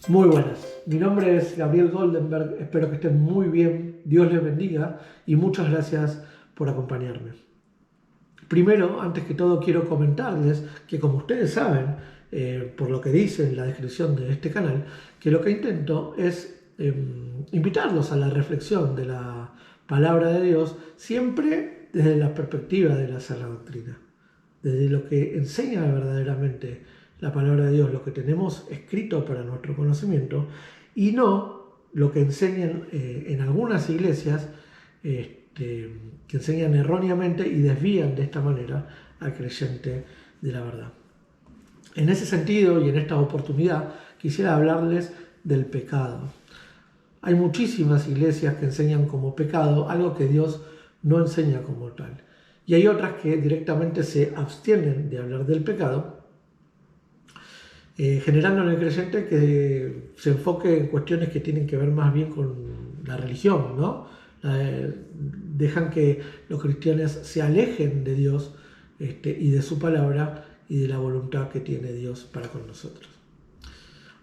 Muy buenas, mi nombre es Gabriel Goldenberg, espero que estén muy bien, Dios les bendiga y muchas gracias por acompañarme. Primero, antes que todo, quiero comentarles que, como ustedes saben, por lo que dice en la descripción de este canal, que lo que intento es invitarlos a la reflexión de la palabra de Dios, siempre desde la perspectiva de la sana doctrina, desde lo que enseña verdaderamente la palabra de Dios, lo que tenemos escrito para nuestro conocimiento, y no lo que enseñan en algunas iglesias, que enseñan erróneamente y desvían de esta manera al creyente de la verdad. En ese sentido y en esta oportunidad quisiera hablarles del pecado. Hay muchísimas iglesias que enseñan como pecado algo que Dios no enseña como tal. Y hay otras que directamente se abstienen de hablar del pecado, generando en el creyente que se enfoque en cuestiones que tienen que ver más bien con la religión, ¿no? Dejan que los cristianos se alejen de Dios y de su palabra y de la voluntad que tiene Dios para con nosotros.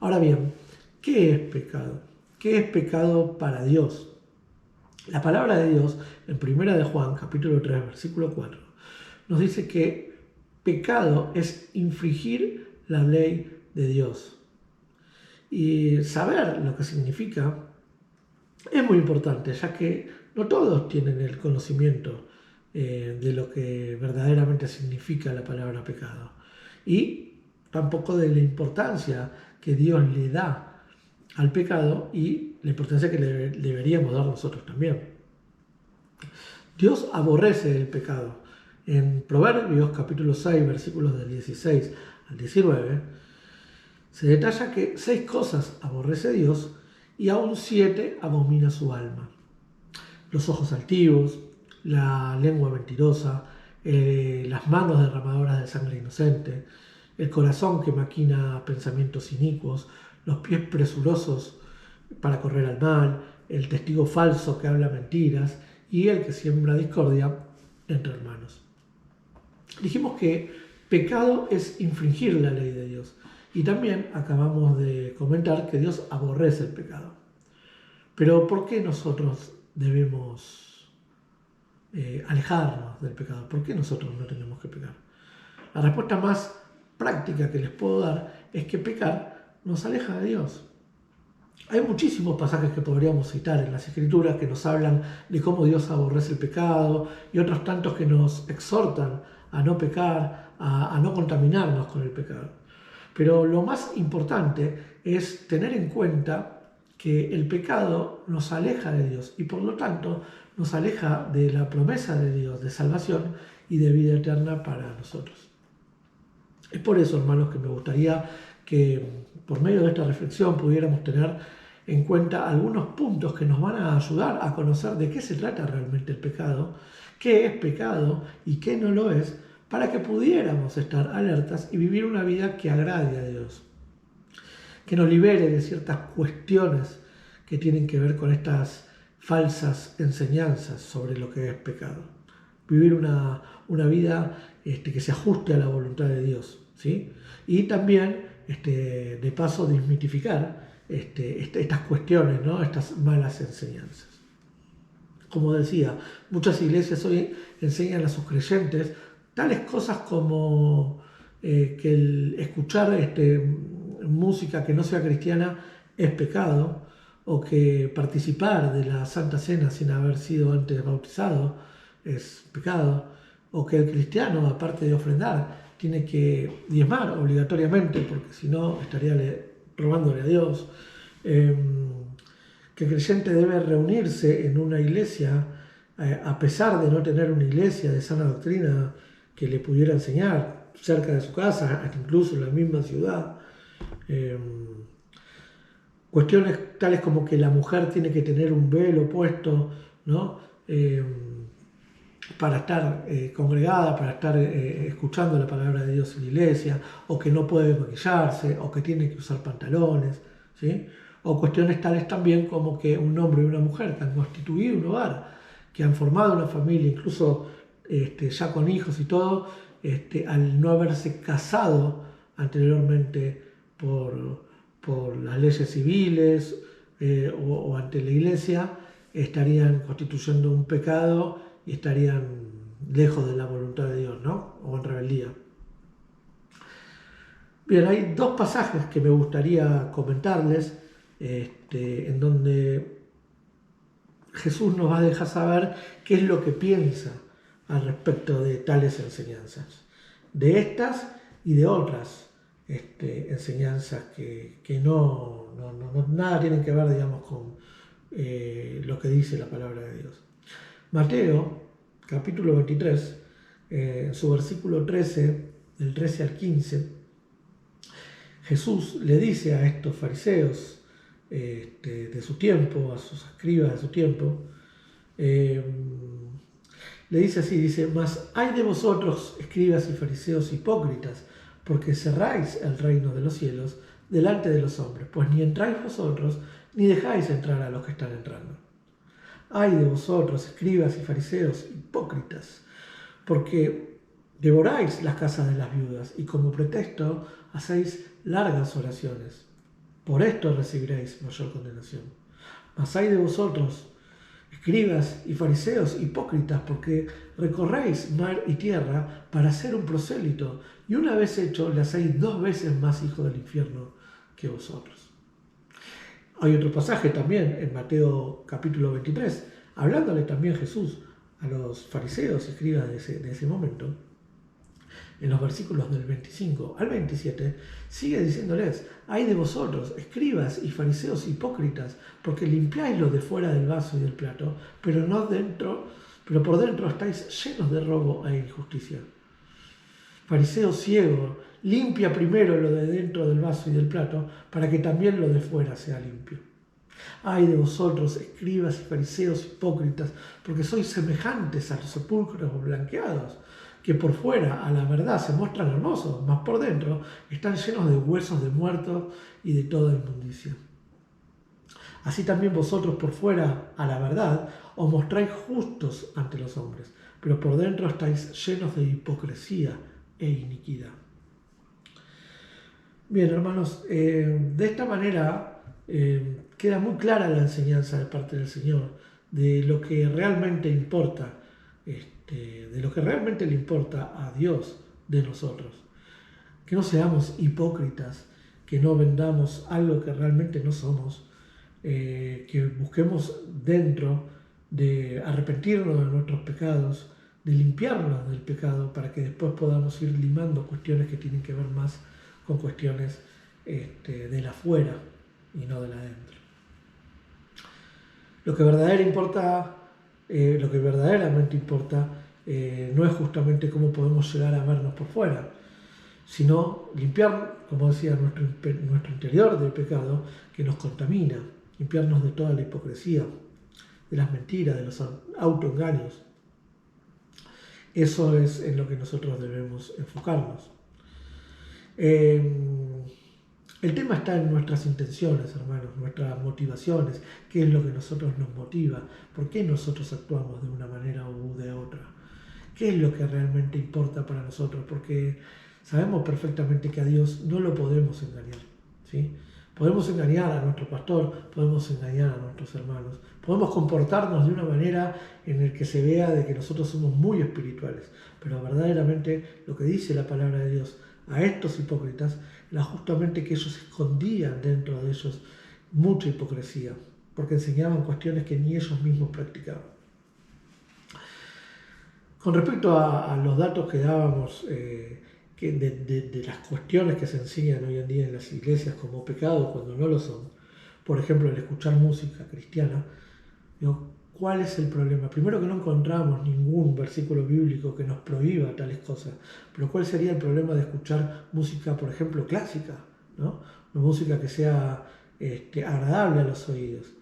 Ahora bien, ¿qué es pecado? ¿Qué es pecado para Dios? La palabra de Dios, en 1 de Juan, capítulo 3, versículo 4, nos dice que pecado es infringir la ley de Dios. Y saber lo que significa es muy importante, ya que no todos tienen el conocimiento de lo que verdaderamente significa la palabra pecado. Y tampoco de la importancia que Dios le da al pecado y la importancia que le deberíamos dar nosotros también. Dios aborrece el pecado. En Proverbios capítulo 6, versículos del 16 al 19, se detalla que 6 cosas aborrece Dios y aún 7 abomina su alma: los ojos altivos, la lengua mentirosa, las manos derramadoras de sangre inocente, el corazón que maquina pensamientos inicuos, los pies presurosos para correr al mal, el testigo falso que habla mentiras y el que siembra discordia entre hermanos. Dijimos que pecado es infringir la ley de Dios. Y también acabamos de comentar que Dios aborrece el pecado. Pero ¿por qué nosotros debemos alejarnos del pecado? ¿Por qué nosotros no tenemos que pecar? La respuesta más práctica que les puedo dar es que pecar nos aleja de Dios. Hay muchísimos pasajes que podríamos citar en las Escrituras que nos hablan de cómo Dios aborrece el pecado y otros tantos que nos exhortan a no pecar, a no contaminarnos con el pecado. Pero lo más importante es tener en cuenta que el pecado nos aleja de Dios y por lo tanto nos aleja de la promesa de Dios de salvación y de vida eterna para nosotros. Es por eso, hermanos, que me gustaría que por medio de esta reflexión pudiéramos tener en cuenta algunos puntos que nos van a ayudar a conocer de qué se trata realmente el pecado, qué es pecado y qué no lo es, para que pudiéramos estar alertas y vivir una vida que agrade a Dios, que nos libere de ciertas cuestiones que tienen que ver con estas falsas enseñanzas sobre lo que es pecado. Vivir una vida que se ajuste a la voluntad de Dios, ¿sí? Y también, de paso, desmitificar estas cuestiones, ¿no? Estas malas enseñanzas. Como decía, muchas iglesias hoy enseñan a sus creyentes tales cosas como que el escuchar música que no sea cristiana es pecado, o que participar de la Santa Cena sin haber sido antes bautizado es pecado, o que el cristiano, aparte de ofrendar, tiene que diezmar obligatoriamente, porque si no estaría robándole a Dios, que el creyente debe reunirse en una iglesia, a pesar de no tener una iglesia de sana doctrina que le pudiera enseñar cerca de su casa, hasta incluso en la misma ciudad. Cuestiones tales como que la mujer tiene que tener un velo puesto, ¿no? Para estar congregada, para estar escuchando la palabra de Dios en la iglesia, o que no puede maquillarse, o que tiene que usar pantalones, ¿sí? O cuestiones tales también como que un hombre y una mujer que han constituido un hogar, que han formado una familia, incluso ya con hijos y todo, al no haberse casado anteriormente por por las leyes civiles o ante la iglesia, estarían constituyendo un pecado y estarían lejos de la voluntad de Dios, ¿no? O en rebeldía. Bien, hay dos pasajes que me gustaría comentarles, en donde Jesús nos va a dejar saber qué es lo que piensa al respecto de tales enseñanzas, de estas y de otras enseñanzas que no nada tienen que ver, digamos, con lo que dice la palabra de Dios. Mateo, capítulo 23, en su versículo 13, del 13 al 15, Jesús le dice a estos fariseos de su tiempo, a sus escribas de su tiempo, le dice así, dice: mas hay de vosotros, escribas y fariseos hipócritas, porque cerráis el reino de los cielos delante de los hombres, pues ni entráis vosotros, ni dejáis entrar a los que están entrando. Ay de vosotros, escribas y fariseos hipócritas, porque devoráis las casas de las viudas y como pretexto hacéis largas oraciones. Por esto recibiréis mayor condenación. Mas ay de vosotros, escribas y fariseos hipócritas, porque recorréis mar y tierra para hacer un prosélito, y una vez hecho le hacéis 2 veces más hijo del infierno que vosotros. Hay otro pasaje también en Mateo capítulo 23, hablándole también Jesús a los fariseos y escribas de ese momento. En los versículos del 25 al 27, sigue diciéndoles: ay de vosotros, escribas y fariseos hipócritas, porque limpiáis lo de fuera del vaso y del plato, pero por dentro estáis llenos de robo e injusticia. Fariseo ciego, limpia primero lo de dentro del vaso y del plato, para que también lo de fuera sea limpio. Ay de vosotros, escribas y fariseos hipócritas, porque sois semejantes a los sepulcros blanqueados, que por fuera a la verdad se muestran hermosos, mas por dentro están llenos de huesos de muertos y de toda inmundicia. Así también vosotros por fuera a la verdad os mostráis justos ante los hombres, pero por dentro estáis llenos de hipocresía e iniquidad. Bien, hermanos, de esta manera queda muy clara la enseñanza de parte del Señor de lo que realmente importa, de lo que realmente le importa a Dios de nosotros. Que no seamos hipócritas, que no vendamos algo que realmente no somos, que busquemos dentro de arrepentirnos de nuestros pecados, de limpiarnos del pecado, para que después podamos ir limando cuestiones que tienen que ver más con cuestiones de la afuera y no de la adentro. Lo que verdaderamente importa no es justamente cómo podemos llegar a vernos por fuera, sino limpiar, como decía, nuestro interior del pecado que nos contamina, limpiarnos de toda la hipocresía, de las mentiras, de los autoengaños. Eso es en lo que nosotros debemos enfocarnos. El tema está en nuestras intenciones, hermanos, nuestras motivaciones, qué es lo que nosotros nos motiva, por qué nosotros actuamos de una manera u de otra, qué es lo que realmente importa para nosotros, porque sabemos perfectamente que a Dios no lo podemos engañar, ¿sí? Podemos engañar a nuestro pastor, podemos engañar a nuestros hermanos, podemos comportarnos de una manera en la que se vea de que nosotros somos muy espirituales, pero verdaderamente lo que dice la palabra de Dios a estos hipócritas era justamente que ellos escondían dentro de ellos mucha hipocresía, porque enseñaban cuestiones que ni ellos mismos practicaban. Con respecto a los datos que dábamos de las cuestiones que se enseñan hoy en día en las iglesias como pecado cuando no lo son, por ejemplo, el escuchar música cristiana, ¿cuál es el problema? Primero, que no encontramos ningún versículo bíblico que nos prohíba tales cosas, pero ¿cuál sería el problema de escuchar música, por ejemplo, clásica, ¿no? Una música que sea agradable a los oídos.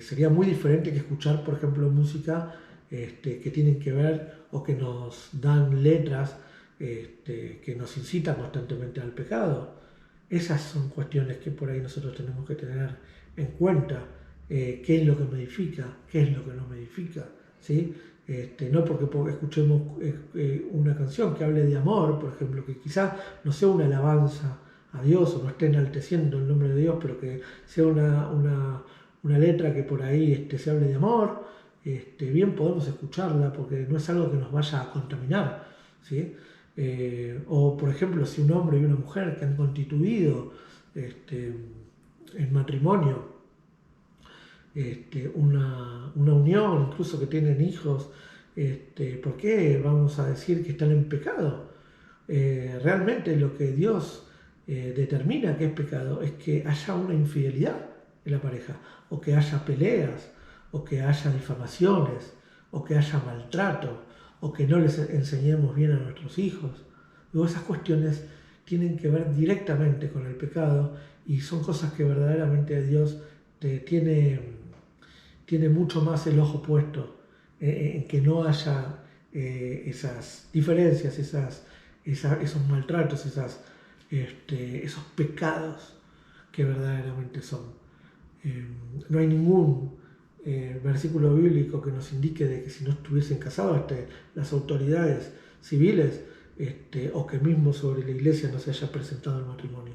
Sería muy diferente que escuchar, por ejemplo, música que tienen que ver o que nos dan letras que nos incitan constantemente al pecado. Esas son cuestiones que por ahí nosotros tenemos que tener en cuenta. Qué es lo que me edifica, qué es lo que no me edifica, ¿sí? No porque escuchemos una canción que hable de amor, por ejemplo, que quizá no sea una alabanza a Dios o no esté enalteciendo el nombre de Dios, pero que sea una letra que por ahí se hable de amor, bien podemos escucharla porque no es algo que nos vaya a contaminar, ¿sí? O por ejemplo, si un hombre y una mujer que han constituido en matrimonio una unión, incluso que tienen hijos, ¿por qué vamos a decir que están en pecado? Realmente lo que Dios determina que es pecado es que haya una infidelidad en la pareja, o que haya peleas, o que haya difamaciones, o que haya maltrato, o que no les enseñemos bien a nuestros hijos. Luego esas cuestiones tienen que ver directamente con el pecado y son cosas que verdaderamente Dios tiene mucho más el ojo puesto en que no haya esas diferencias, esos maltratos, esos pecados que verdaderamente son. No hay ningún versículo bíblico que nos indique de que si no estuviesen casados las autoridades civiles o que mismo sobre la iglesia no se haya presentado el matrimonio.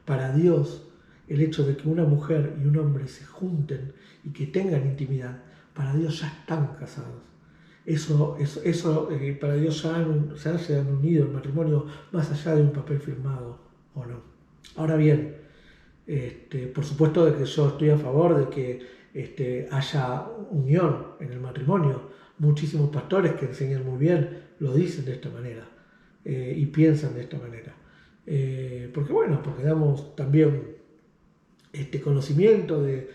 Para Dios, el hecho de que una mujer y un hombre se junten y que tengan intimidad, para Dios ya están casados. Eso para Dios ya se han unido el matrimonio más allá de un papel firmado o no. Ahora bien, por supuesto de que yo estoy a favor de que haya unión en el matrimonio. Muchísimos pastores que enseñan muy bien lo dicen de esta manera y piensan de esta manera. Porque damos también conocimiento de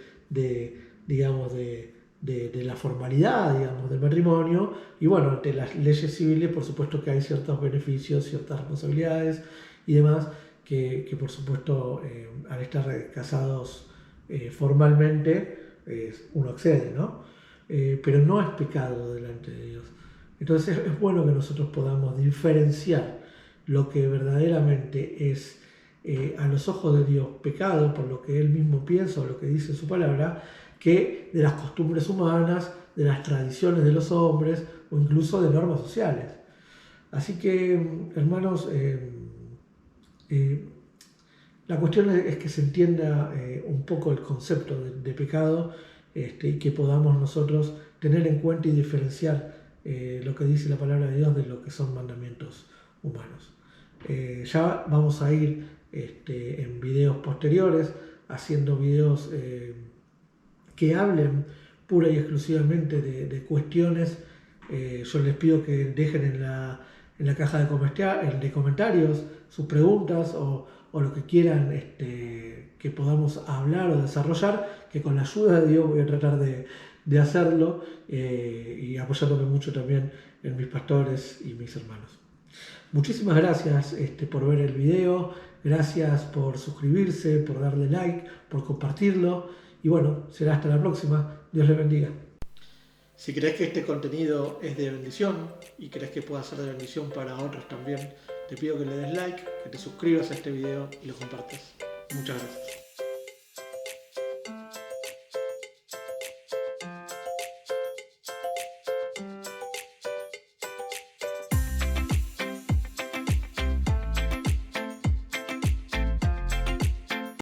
la formalidad, del matrimonio, y bueno, ante las leyes civiles, por supuesto que hay ciertos beneficios, ciertas responsabilidades y demás, que por supuesto, al estar casados formalmente, uno accede, ¿no? Pero no es pecado delante de Dios. Entonces es bueno que nosotros podamos diferenciar lo que verdaderamente es a los ojos de Dios pecado por lo que Él mismo piensa o lo que dice su palabra, que de las costumbres humanas, de las tradiciones de los hombres o incluso de normas sociales. Así que, hermanos, la cuestión es que se entienda un poco el concepto de pecado y que podamos nosotros tener en cuenta y diferenciar lo que dice la palabra de Dios de lo que son mandamientos humanos. Ya vamos a ir en videos posteriores haciendo videos que hablen pura y exclusivamente de cuestiones. Yo les pido que dejen en la caja de comentarios sus preguntas o lo que quieran que podamos hablar o desarrollar, que con la ayuda de Dios voy a tratar de hacerlo y apoyándome mucho también en mis pastores y mis hermanos. Muchísimas gracias por ver el video, gracias por suscribirse, por darle like, por compartirlo y bueno, será hasta la próxima. Dios les bendiga. Si crees que este contenido es de bendición y crees que pueda ser de bendición para otros también, te pido que le des like, que te suscribas a este video y lo compartas. Muchas gracias.